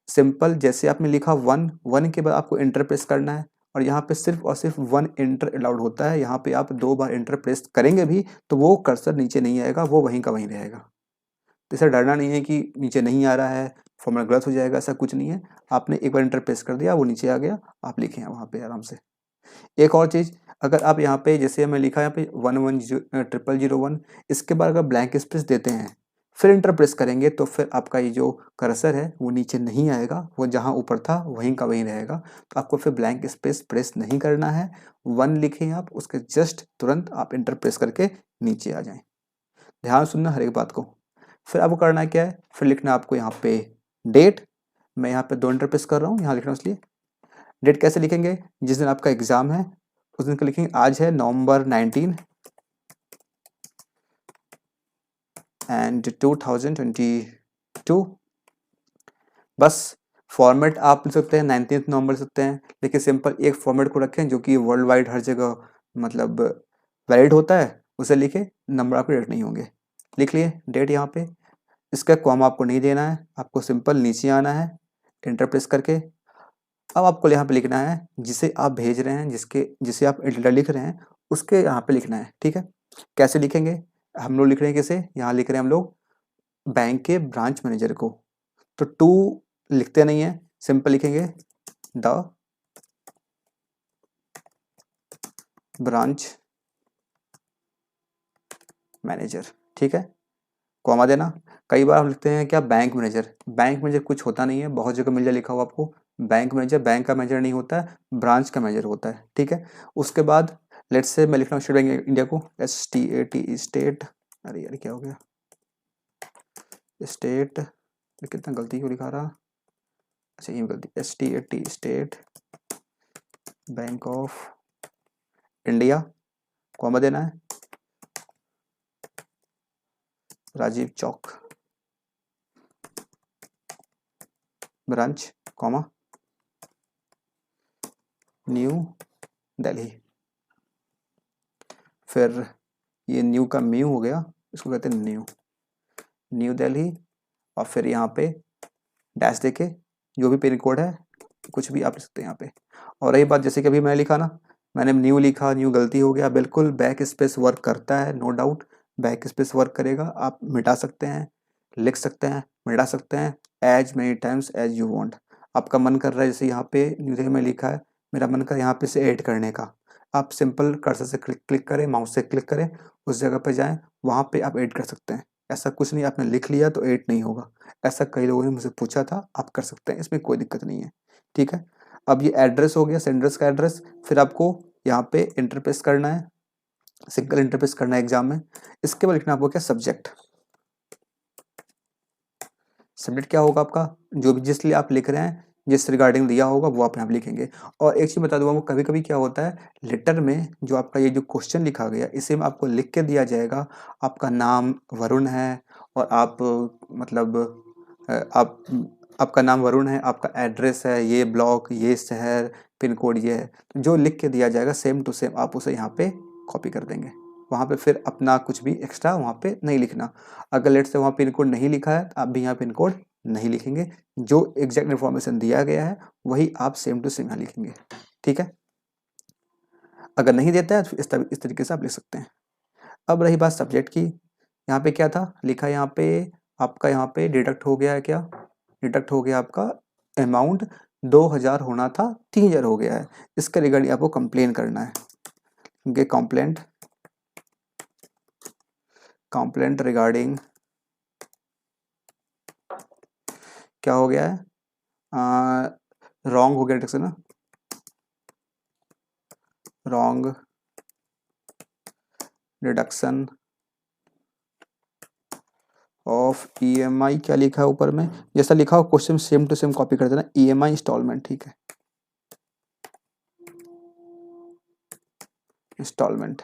सिंपल जैसे आपने लिखा 1 के बाद आपको एंटर प्रेस करना है, और यहाँ पे सिर्फ और सिर्फ 1 एंटर अलाउड होता है। यहाँ पे आप 2 बार एंटर प्रेस करेंगे भी तो वो कर्सर नीचे नहीं आएगा, वो वहीं का वहीं रहेगा। तो इससे डरना नहीं है कि नीचे नहीं आ रहा है, फॉर्मूला गलत हो जाएगा, ऐसा कुछ नहीं है। आपने एक बार एंटर प्रेस कर दिया, वो नीचे आ गया, आप लिखें वहाँ पे आराम से। एक और चीज़, अगर आप यहाँ पे जैसे हमें लिखा है यहाँ पे 110001, इसके बाद अगर ब्लैंक स्पेस देते हैं फिर एंटर प्रेस करेंगे तो फिर आपका ये जो कर्सर है वो नीचे नहीं आएगा, वो जहाँ ऊपर था वहीं का वहीं रहेगा। तो आपको फिर ब्लैंक स्पेस प्रेस नहीं करना है, 1 लिखें आप, उसके जस्ट तुरंत आप एंटर प्रेस करके नीचे आ जाएं। ध्यान सुनना हर एक बात को। फिर आपको करना क्या है, फिर लिखना आपको यहाँ पे डेट, मैं यहाँ पे 2 एंटर प्रेस कर रहा हूँ, यहाँ लिख रहा हूँ इसलिए। डेट कैसे लिखेंगे, जिस दिन आपका एग्जाम है उस दिन का लिखेंगे, आज है नवंबर 19 एंड 2022। बस फॉर्मेट आप लिख सकते हैं 19 नवंबर लिख सकते हैं, लेकिन सिंपल एक फॉर्मेट को रखें जो कि वर्ल्ड वाइड हर जगह मतलब वैलिड होता है, उसे लिखे, नंबर आपके डेट नहीं होंगे। लिख लिए डेट यहाँ पे, इसका कॉमा आपको नहीं देना है, आपको सिंपल नीचे आना है एंटर प्रेस करके। अब आपको यहाँ पे लिखना है जिसे आप भेज रहे हैं, जिसे आप लेटर लिख रहे हैं उसके यहाँ पे लिखना है, ठीक है। कैसे लिखेंगे, हम लोग लिख रहे हैं कैसे, यहाँ लिख रहे हैं हम लोग बैंक के ब्रांच मैनेजर को, तो टू लिखते नहीं है, सिंपल लिखेंगे द ब्रांच मैनेजर, ठीक है। कॉमा देना, कई बार हम लिखते हैं क्या बैंक मैनेजर, बैंक मैनेजर कुछ होता नहीं है, बहुत जगह मिल जाए लिखा हुआ आपको बैंक मैनेजर, बैंक का मैनेजर नहीं होता है, ब्रांच का मैनेजर होता है, ठीक है। उसके बाद लेट्स से मैं लिख रहा हूँ स्टेट बैंक इंडिया को, STAT स्टेट, अरे यार क्या हो गया स्टेट, कितना गलती क्यों लिखा रहा, अच्छा ये गलती, STAT state bank of India, comma देना है Rajiv Chowk branch, comma new Delhi. फिर ये न्यू का म्यू हो गया, इसको कहते हैं न्यू दिल्ली, और फिर यहाँ पे डैश देके जो भी पिन कोड है कुछ भी आप लिख सकते हैं यहाँ पे। और रही बात जैसे कि अभी मैं लिखा ना, मैंने न्यू लिखा, न्यू गलती हो गया, बिल्कुल बैक स्पेस वर्क करता है, no doubt backspace work करेगा, आप मिटा सकते हैं, लिख सकते हैं, मिटा सकते हैं as many times as you want. आपका मन कर रहा है जैसे यहाँ पे न्यू में लिखा है, मेरा मन कर यहाँ पे से ऐड करने का, आप सिंपल कर्सर से क्लिक करें, माउस से क्लिक करें, उस जगह पे जाएं, वहाँ पे आप ऐड कर सकते हैं। ऐसा कुछ नहीं आपने लिख लिया तो ऐड नहीं होगा, ऐसा कई लोगों ने मुझसे पूछा था, आप कर सकते हैं, इसमें कोई दिक्कत नहीं है, ठीक है। अब ये एड्रेस हो गया, सेंडर्स का एड्रेस, फिर आपको यहाँ पे इंटर प्रेस करना है, सिंगल इंटर प्रेस करना है एग्जाम में। इसके बाद लिखना आपको क्या, सब्जेक्ट। सब्जेक्ट क्या होगा आपका, जो भी जिस लिए आप लिख रहे हैं, जिस रिगार्डिंग दिया होगा वो आप यहाँ पे लिखेंगे। और एक चीज़ बता दूंगा, कभी कभी क्या होता है लेटर में जो आपका ये जो क्वेश्चन लिखा गया इसे में आपको लिख के दिया जाएगा, आपका नाम वरुण है और आप मतलब आप आपका नाम वरुण है, आपका एड्रेस है ये ब्लॉक, ये शहर, पिन कोड ये है, तो जो लिख के दिया जाएगा सेम टू सेम आप उसे यहाँ पे कॉपी कर देंगे। वहाँ पे फिर अपना कुछ भी एक्स्ट्रा वहाँ पे नहीं लिखना। अगर लेट से वहाँ पिन कोड नहीं लिखा है तो आप भी यहाँ पिन कोड नहीं लिखेंगे, जो एग्जैक्ट इन्फॉर्मेशन दिया गया है वही आप सेम टू सेम यहाँ लिखेंगे, ठीक है। अगर नहीं देता है तो इस तरीके से आप लिख सकते हैं। अब रही बात सब्जेक्ट की, यहाँ पे क्या था लिखा, यहाँ पे आपका यहाँ पे डिडक्ट हो गया है, क्या डिडक्ट हो गया आपका अमाउंट 2000 होना था 3000 हो गया है, इसके रिगार्डिंग आपको कंप्लेन करना है, कंप्लेंट कंप्लेंट रिगार्डिंग क्या हो गया है, रॉन्ग हो गया डिडक्शन ना, रॉन्ग डिडक्शन ऑफ ईएमआई। क्या लिखा है ऊपर में, जैसा लिखा हो question same to same copy कर देना, ईएमआई इंस्टॉलमेंट, ठीक है, इंस्टॉलमेंट,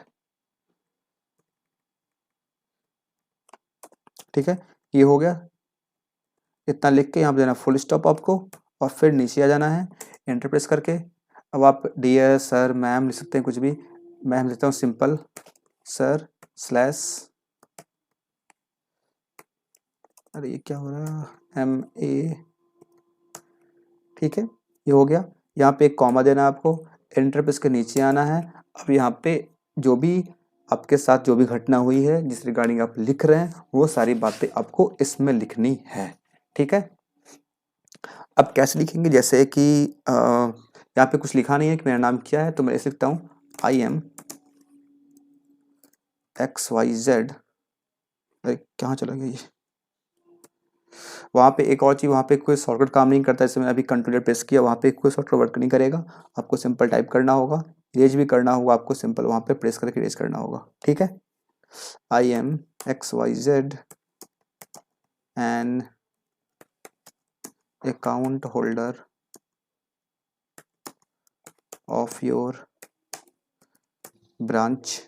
ठीक है। ये हो गया, इतना लिख के यहाँ पे देना फुल स्टॉप आपको, और फिर नीचे आ जाना है एंटर प्रेस करके। अब आप डियर सर मैम लिख सकते हैं कुछ भी, मैम लिखता हूँ सिंपल सर स्लैश, अरे ये क्या हो रहा है, MA, ठीक है। ये हो गया, यहाँ पे एक कॉमा देना है आपको, एंटर प्रेस के नीचे आना है। अब यहाँ पे जो भी आपके साथ जो भी घटना हुई है जिस रिगार्डिंग आप लिख रहे हैं वो सारी बातें आपको इसमें लिखनी है, ठीक है। अब कैसे लिखेंगे, जैसे कि यहाँ पे कुछ लिखा नहीं है कि मेरा नाम क्या है, तो मैं ऐसे लिखता हूँ IM XYZ, अरे कहाँ चला गया ये, वहाँ पे एक और चीज़, वहाँ पे कोई शॉर्टकट काम नहीं करता, जैसे मैंने अभी कंट्रोलर प्रेस किया, वहाँ पे कोई शॉर्टकट वर्क नहीं करेगा, आपको सिंपल टाइप करना होगा, इरेज भी करना होगा आपको, सिंपल वहाँ पे प्रेस करके इरेज करना होगा, ठीक है। IM XYZ an account holder of your branch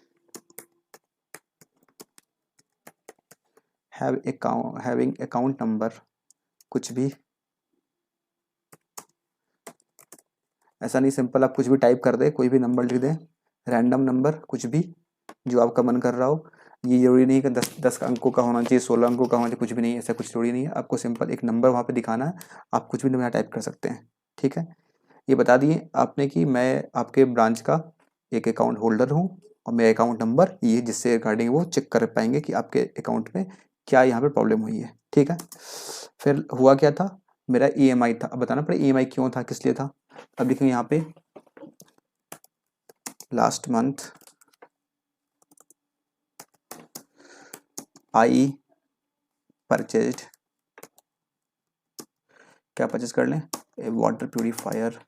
having account number, कुछ भी, ऐसा नहीं, सिंपल आप कुछ भी टाइप कर दे, कोई भी नंबर लिख दें, रैंडम नंबर कुछ भी जो आपका मन कर रहा हो, ये जरूरी नहीं कि 10 अंकों का होना चाहिए, 16 अंकों का होना चाहिए, कुछ भी नहीं, ऐसा कुछ जरूरी नहीं है, आपको सिंपल एक नंबर वहाँ पे दिखाना है, आप कुछ भी नंबर टाइप कर सकते हैं, ठीक है। ये बता दिए आपने कि मैं आपके ब्रांच का एक अकाउंट होल्डर हूँ, और मेरा अकाउंट नंबर ये, जिससे रिगार्डिंग वो चेक कर पाएंगे कि आपके अकाउंट में क्या यहाँ पे प्रॉब्लम हुई है, ठीक है। फिर हुआ क्या था, मेरा EMI था, अब बताना पड़े EMI क्यों था, किस लिए था। अब लिखेंगे यहाँ पे लास्ट मंथ आई परचेज्ड, क्या परचेज कर लें, ए वाटर प्यूरिफायर,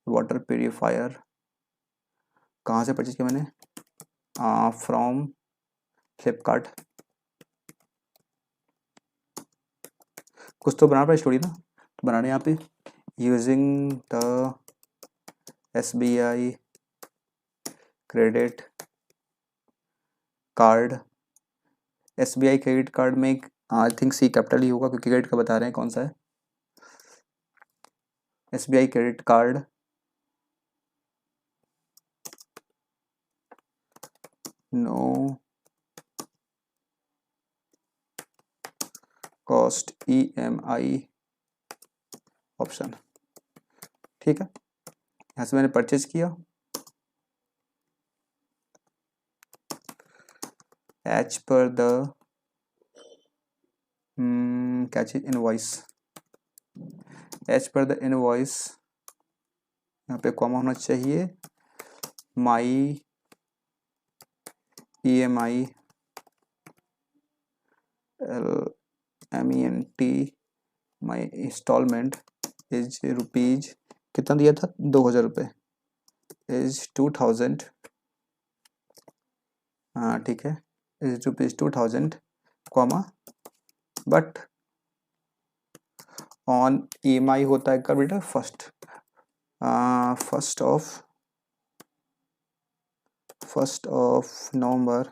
वाटर प्यूरिफायर कहाँ से परचेज किया मैंने, फ्रॉम फ्लिपकार्ट, कुछ तो बनाना पड़ा स्टोरी ना, तो बनाने यहाँ पे using the SBI credit card, SBI credit card में आई थिंक C कैपिटल ही होगा क्योंकि क्रेडिट का बता रहे हैं कौन सा है, SBI credit card no cost EMI option, ठीक है। यहाँ से मैंने परचेज किया, एज पर द क्या चीज, invoice, as per the invoice, यहाँ पे कॉमा होना चाहिए, my EMI MENT my instalment is rupees, कितना दिया था, 2000 रुपये, इज 2000, हाँ ठीक है, is rupees 2000 comma, but on EMI होता है कब बेटा, first November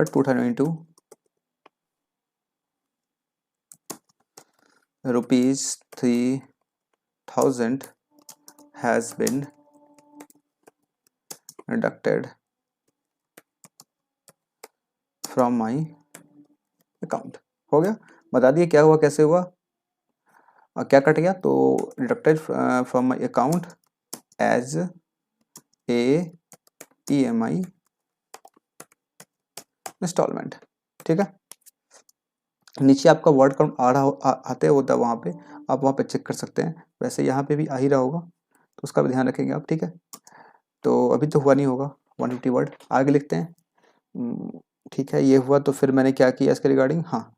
2022, rupees 3000 has been deducted from my account, हो गया, बता दिए क्या हुआ कैसे हुआ, क्या कट गया, तो deducted from my account as a EMI instalment, ठीक है। नीचे आपका वर्ड काउंट आ रहा आते होता है वहाँ पे, आप वहाँ पे चेक कर सकते हैं, वैसे यहाँ पे भी आ ही रहा होगा, तो उसका भी ध्यान रखेंगे आप, ठीक है। तो अभी तो हुआ नहीं होगा 150 वर्ड, आगे लिखते हैं। ठीक है, ये हुआ तो फिर मैंने क्या किया इसके रिगार्डिंग, हाँ,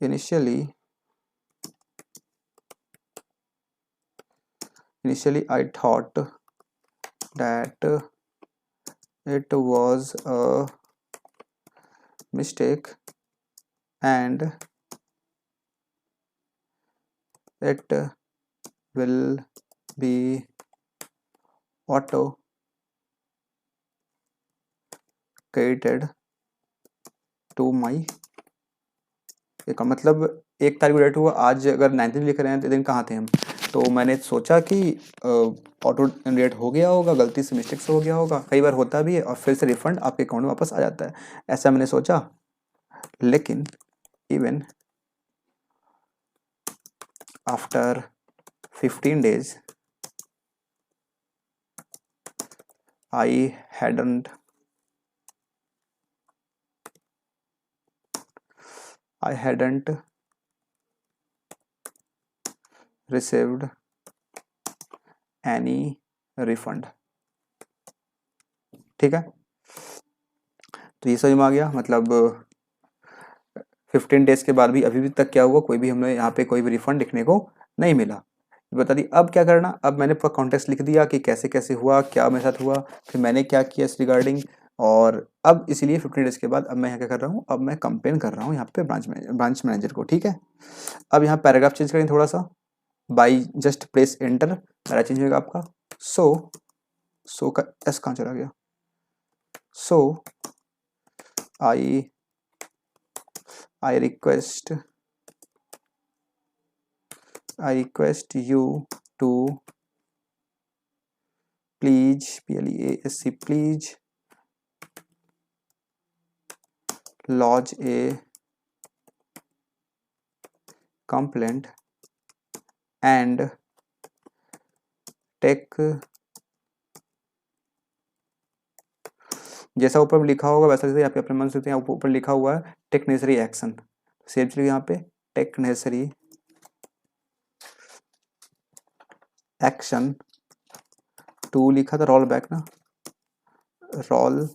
initially I thought that it was a mistake and it will be auto created to my account। मतलब 1 तारीख को डेट हुआ, आज अगर 19 लिख रहे हैं तो दिन कहाँ थे हम, तो मैंने सोचा कि ऑटो जनरेट हो गया होगा, गलती से मिस्टेक से हो गया होगा, कई बार होता भी है, और फिर से रिफंड आपके अकाउंट में वापस आ जाता है, ऐसा मैंने सोचा। लेकिन even after 15 days I hadn't received any refund। ठीक है, तो ये समझ में आ गया। मतलब 15 डेज के बाद भी अभी तक क्या हुआ, कोई भी हमें यहाँ पे कोई भी रिफंड दिखने को नहीं मिला। बता दी, अब क्या करना, अब मैंने पूरा कॉन्टेक्स्ट लिख दिया कि कैसे कैसे हुआ, क्या मेरे साथ हुआ, फिर मैंने क्या किया इस रिगार्डिंग। और अब इसीलिए 15 डेज के बाद अब मैं यहाँ क्या कर रहा हूँ, अब मैं कंप्लेन कर रहा हूँ यहाँ पे ब्रांच मैनेजर को, ठीक है। अब यहाँ पैराग्राफ चेंज करेंगे थोड़ा सा, by just press enter, para change होगा आपका। सो का एस कहाँ चला गया, सो I request you to please please lodge a complaint and take, जैसा ऊपर में लिखा होगा वैसा यहाँ पे अपने मन से, यहाँ ऊपर लिखा हुआ है टेक नेसेसरी एक्शन, सेव चलिए यहाँ पे टेक नेसेसरी एक्शन टू लिखा था, रोल बैक ना, रोल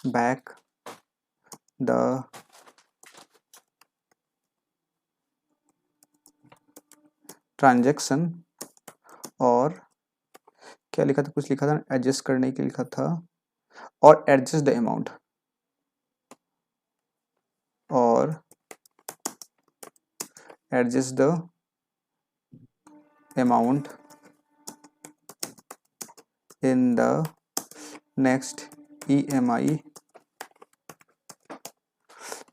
बैक द ट्रांजैक्शन, और क्या लिखा था, कुछ लिखा था एडजस्ट करने के लिखा था, और एडजस्ट द अमाउंट, और adjust the amount in the next EMI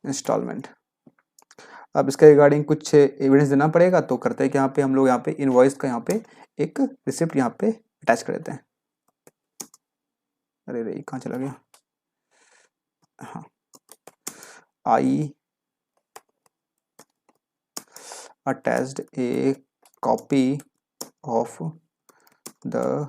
instalment. अब इसके रिगार्डिंग कुछ एविडेंस देना पड़ेगा, तो करते हैं कि यहाँ पे हम लोग यहाँ पे इनवॉइस का यहाँ पे एक रिसिप्ट यहाँ पे अटैच कर देते हैं। अरे रे कहाँ चला गया, हाँ, I attached a copy of the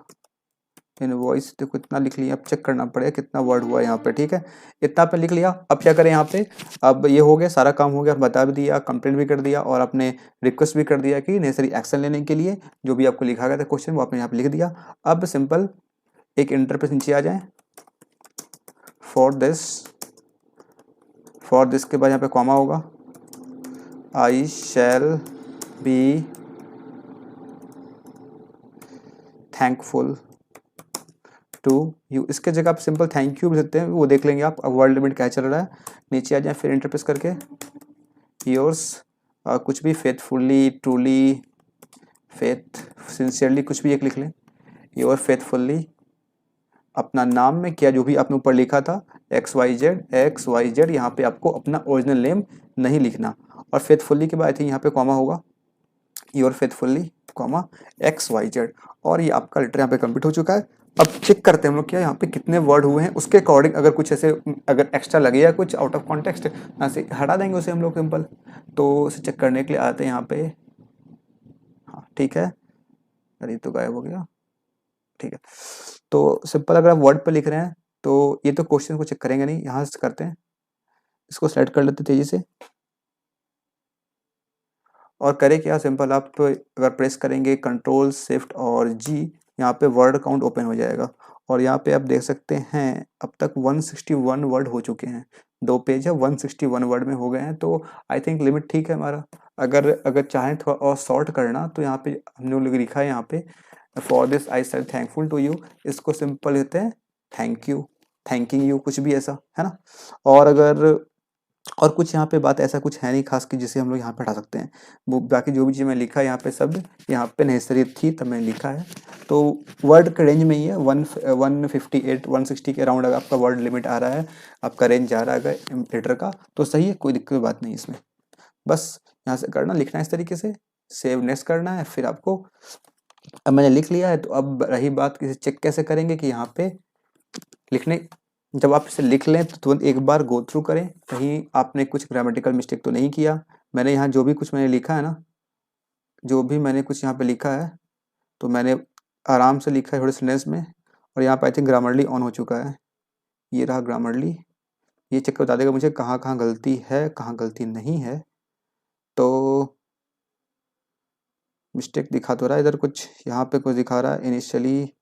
invoice. देखो इतना लिख लिया, अब चेक करना पड़ेगा कितना वर्ड हुआ यहाँ पे, ठीक है, इतना पे लिख लिया। अब क्या करें यहाँ पे, अब ये हो गया, सारा काम हो गया, बता भी दिया, कंप्लेंट भी कर दिया, और आपने रिक्वेस्ट भी कर दिया कि नेसेसरी एक्शन लेने के लिए जो भी आपको लिखा गया था क्वेश्चन वो आपने यहाँ पे लिख दिया। अब सिंपल एक इंटरप्रेस नीचे आ जाए, फॉर दिस के बाद यहाँ पे कॉमा होगा, I shall be thankful to you। इसके जगह आप सिंपल थैंक यू भी सकते हैं, वो देख लेंगे आप। अब वर्ड लिमिट क्या चल रहा है, नीचे आ जाए, फिर इंटरप्रेस करके योर्स कुछ भी, फेथफुली, ट्रूली, फेथ, सिंसियरली, कुछ भी एक लिख लें, योर फेथफुली, अपना नाम में क्या जो भी आपने ऊपर लिखा था XYZ, यहाँ पे आपको अपना ओरिजिनल नेम नहीं लिखना, और फेथफुली के बाद आई थिंक यहाँ पे कॉमा होगा, योर फेथफुली कॉमा XYZ, और ये आपका लेटर यहाँ पे कंप्लीट हो चुका है। अब चेक करते हैं हम लोग क्या यहाँ पे कितने वर्ड हुए हैं, उसके अकॉर्डिंग अगर कुछ ऐसे अगर एक्स्ट्रा लगे या कुछ आउट ऑफ कॉन्टेक्स्ट यहाँ से हटा देंगे उसे हम लोग सिंपल। तो उसे चेक करने के लिए आते हैं यहाँ पे, हाँ ठीक है, अरे तो गायब हो गया, ठीक है। तो सिंपल अगर आप वर्ड पर लिख रहे हैं तो ये तो क्वेश्चन को चेक करेंगे नहीं, यहाँ से करते हैं, इसको सेलेक्ट कर लेते तेजी से, और करें क्या, सिंपल आप अगर प्रेस करेंगे कंट्रोल शिफ्ट और जी, यहाँ पे वर्ड अकाउंट ओपन हो जाएगा और यहाँ पे आप देख सकते हैं अब तक 161 वर्ड हो चुके हैं। 2 पेज है, 161 वर्ड में हो गए हैं, तो आई थिंक लिमिट ठीक है हमारा। अगर अगर चाहें थोड़ा और शॉर्ट करना तो यहाँ पे हमने लोग लिखा है यहाँ पे for this I said thankful to you, इसको सिंपल लेते हैं थैंक यू, थैंकिंग यू, कुछ भी ऐसा है ना। और अगर और कुछ यहाँ पे बात ऐसा कुछ है नहीं खास कि जिसे हम लोग यहाँ पे हटा सकते हैं। वो बाकी जो भी चीज़ मैं लिखा है यहाँ पे सब यहाँ पे नेसेसरी थी तब मैंने लिखा है। तो वर्ड के रेंज में ही है 158 160 के अराउंड अगर आपका वर्ड लिमिट आ रहा है, आपका रेंज जा रहा है अगर लेटर का, तो सही है, कोई दिक्कत की बात नहीं इसमें। बस यहाँ से करना, लिखना है इस तरीके से, सेव नेक्स्ट करना है, फिर आपको अब मैंने लिख लिया है। तो अब रही बात किसी चेक कैसे करेंगे कि यहाँ पे लिखने, जब आप इसे लिख लें तो तुरंत एक बार गो थ्रू करें कहीं आपने कुछ ग्रामेटिकल मिस्टेक तो नहीं किया। मैंने यहाँ जो भी कुछ मैंने लिखा है ना, जो भी मैंने कुछ यहाँ पे लिखा है तो मैंने आराम से लिखा है थोड़े सेंटेंस में, और यहाँ पे आई थिंक ग्रामरली ऑन हो चुका है, ये रहा ग्रामरली। ये चेक कर बता देगा मुझे कहाँ कहाँ गलती है कहाँ गलती नहीं है। तो मिस्टेक दिखा तो रहा है इधर कुछ, यहाँ पे कुछ दिखा रहा है initially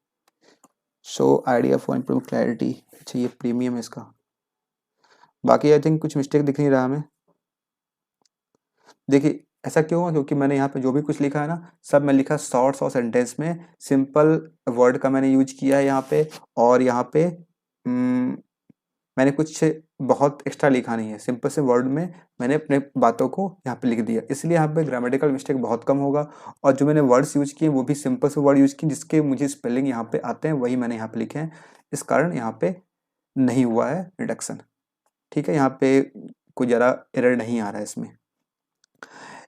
show idea for improve clarity, अच्छा ये प्रीमियम है इसका। बाकी आई थिंक कुछ मिस्टेक दिख नहीं रहा हमें। देखिए ऐसा क्यों हुआ, क्योंकि मैंने यहाँ पे जो भी कुछ लिखा है ना सब मैं लिखा शॉर्ट्स और सेंटेंस में, सिंपल वर्ड का मैंने यूज किया है यहाँ पे, और यहाँ पे मैंने कुछ बहुत एक्स्ट्रा लिखा नहीं है, सिंपल से वर्ड में मैंने अपने बातों को यहाँ पे लिख दिया, इसलिए यहाँ पे ग्रामेटिकल मिस्टेक बहुत कम होगा। और जो मैंने वर्ड्स यूज किए वो भी सिंपल से वर्ड यूज किए जिसके मुझे स्पेलिंग यहाँ पे आते हैं, वही मैंने यहाँ पे लिखे हैं, इस कारण यहाँ पे नहीं हुआ है रिडक्शन। ठीक है, यहाँ पे कोई ज़रा एरर नहीं आ रहा है इसमें।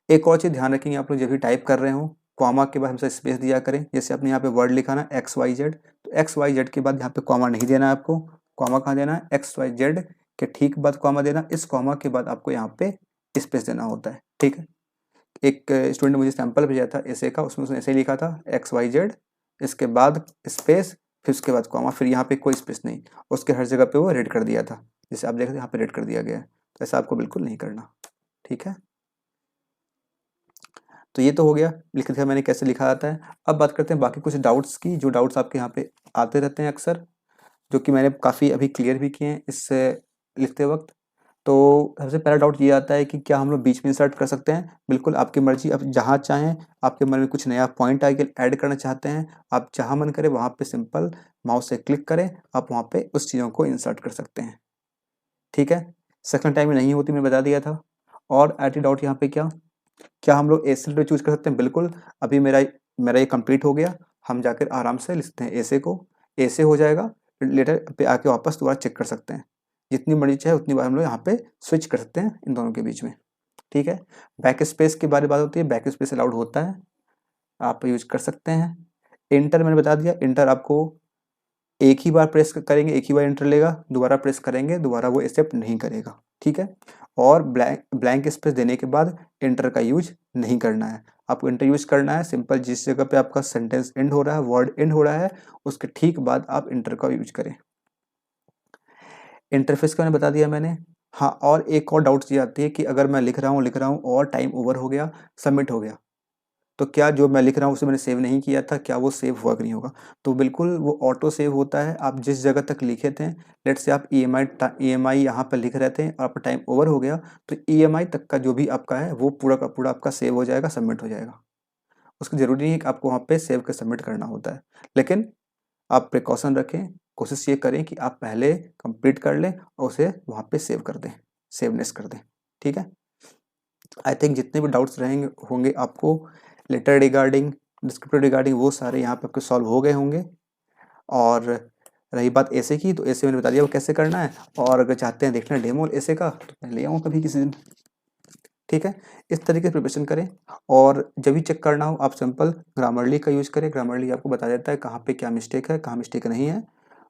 एक और चीज़ ध्यान रखेंगे आप लोग जब भी टाइप कर रहे हो, कॉमा के बाद हमेशा स्पेस दिया करें। जैसे आपने यहाँ पे वर्ड लिखा ना XYZ, तो XYZ के बाद यहाँ पे कॉमा नहीं देना है आपको। कॉमा कहाँ देना है, XYZ के ठीक बाद कॉमा देना, इस कॉमा के बाद आपको यहाँ पे स्पेस देना होता है। ठीक है, एक स्टूडेंट ने मुझे सैंपल भेजा था ऐसे का, उसमें उसने ऐसे ही लिखा था XYZ, इसके बाद स्पेस, फिर उसके बाद कॉमा, फिर यहाँ पे कोई स्पेस नहीं, उसके हर जगह पे वो रेड कर दिया था, जैसे आप देख रहे हैं यहाँ पे रेड कर दिया गया है, तो ऐसा आपको बिल्कुल नहीं करना। ठीक है, तो ये तो हो गया, लिख दिया मैंने कैसे लिखा जाता है। अब बात करते हैं बाकी कुछ डाउट्स की, जो डाउट्स आपके यहाँ पे आते रहते हैं अक्सर, जो कि मैंने काफ़ी अभी क्लियर भी किए हैं इससे लिखते वक्त। तो सबसे पहला डाउट ये आता है कि क्या हम लोग बीच में इंसर्ट कर सकते हैं। बिल्कुल आपकी मर्जी, आप जहाँ चाहें, आपके मन में कुछ नया पॉइंट आगे ऐड करना चाहते हैं, आप जहाँ मन करें वहाँ पे सिंपल माउस से क्लिक करें, आप वहाँ पे उस चीज़ों को इंसर्ट कर सकते हैं। ठीक है, सेकंड टाइम में नहीं होती, मैंने बता दिया था। और एटी डाउट यहाँ पे क्या हम लोग एसे लेटर चूज कर सकते हैं। बिल्कुल, अभी मेरा मेरा ये कंप्लीट हो गया, हम जाकर आराम से लिखते हैं ऐसे को, ऐसे हो जाएगा, लेटर पे आके वापस दोबारा चेक कर सकते हैं, जितनी मर्जी चाहे उतनी बार हम लोग यहाँ पे स्विच कर सकते हैं इन दोनों के बीच में। ठीक है, बैक स्पेस के बारे में बात होती है, बैक स्पेस अलाउड होता है, आप यूज कर सकते हैं। इंटर मैंने बता दिया, इंटर आपको एक ही बार प्रेस करेंगे, एक ही बार इंटर लेगा, दोबारा प्रेस करेंगे दोबारा वो एक्सेप्ट नहीं करेगा। ठीक है, और ब्लैंक स्पेस देने के बाद इंटर का यूज नहीं करना है, आपको इंटर यूज करना है सिंपल जिस जगह पे आपका सेंटेंस एंड हो रहा है, वर्ड एंड हो रहा है, उसके ठीक बाद आप इंटर का यूज करें। इंटरफेस का मैंने बता दिया मैंने। हाँ, और एक और डाउट ये आती है कि अगर मैं लिख रहा हूँ और टाइम ओवर हो गया, सबमिट हो गया, तो क्या जो मैं लिख रहा हूँ उसे मैंने सेव नहीं किया था, क्या वो सेव हुआ कि नहीं होगा। तो बिल्कुल वो ऑटो सेव होता है, आप जिस जगह तक लिखे थे, लेट्स से आप EMI यहाँ पर लिख रहे थे और आपका टाइम ओवर हो गया, तो EMI तक का जो भी आपका है वो पूरा का पूरा आपका सेव हो जाएगा, सबमिट हो जाएगा। उसको ज़रूरी नहीं है कि आपको वहाँ पे सेव कर सबमिट करना होता है, लेकिन आप प्रिकॉशन रखें, कोशिश ये करें कि आप पहले कंप्लीट कर लें और उसे वहाँ पे सेव कर दें, सेवनेस कर दें। ठीक है, आई थिंक जितने भी डाउट्स रहेंगे होंगे आपको लेटर रिगार्डिंग, डिस्क्रिप्टिव रिगार्डिंग, वो सारे यहाँ पे आपके सॉल्व हो गए होंगे। और रही बात ऐसे की, तो ऐसे मैंने बता दिया वो कैसे करना है, और अगर चाहते हैं देखना डेमो ऐसे का तो मैं ले आऊँ कभी किसी दिन। ठीक है, इस तरीके से प्रिपरेशन करें, और जब भी चेक करना हो आप सिंपल ग्रामरली का यूज़ करें, ग्रामरली आपको बता देता है कहाँ पे क्या मिस्टेक है, कहाँ मिस्टेक नहीं है,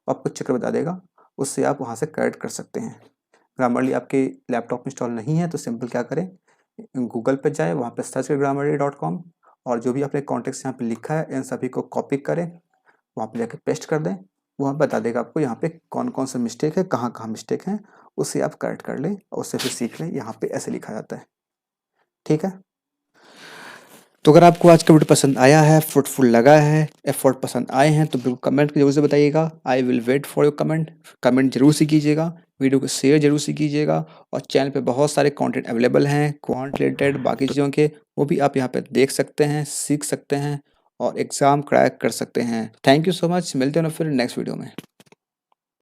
आपको चेक कर बता देगा, उससे आप वहाँ से करेक्ट कर सकते हैं। ग्रामरली आपके लैपटॉप में इंस्टॉल नहीं है तो सिंपल क्या करें, गूगल पे जाए, वहाँ पे सर्च करें grammarly.com, और जो भी आपने कॉन्टेक्स्ट यहाँ पे लिखा है इन सभी को कॉपी करें, वहाँ पे जाके पेस्ट कर दें, वहाँ बता देगा आपको यहाँ पे कौन कौन सा मिस्टेक है, कहाँ कहाँ मिस्टेक है, उससे आप करेक्ट कर लें और उससे फिर सीख लें यहाँ पे ऐसे लिखा जाता है। ठीक है, तो अगर आपको आज का वीडियो पसंद आया है, फ्रूटफुल लगा है, एफर्ट पसंद आए हैं तो बिल्कुल कमेंट जरूर से बताइएगा। I will wait for your comment. Comment जरूर से कीजिएगा, वीडियो को शेयर जरूर से कीजिएगा और चैनल पे बहुत सारे कंटेंट अवेलेबल हैं क्वांट रिलेटेड बाकी चीज़ों के, वो भी आप यहाँ पे देख सकते हैं, सीख सकते हैं और एग्ज़ाम क्रैक कर सकते हैं। थैंक यू सो मच, मिलते हैं ना फिर नेक्स्ट वीडियो में।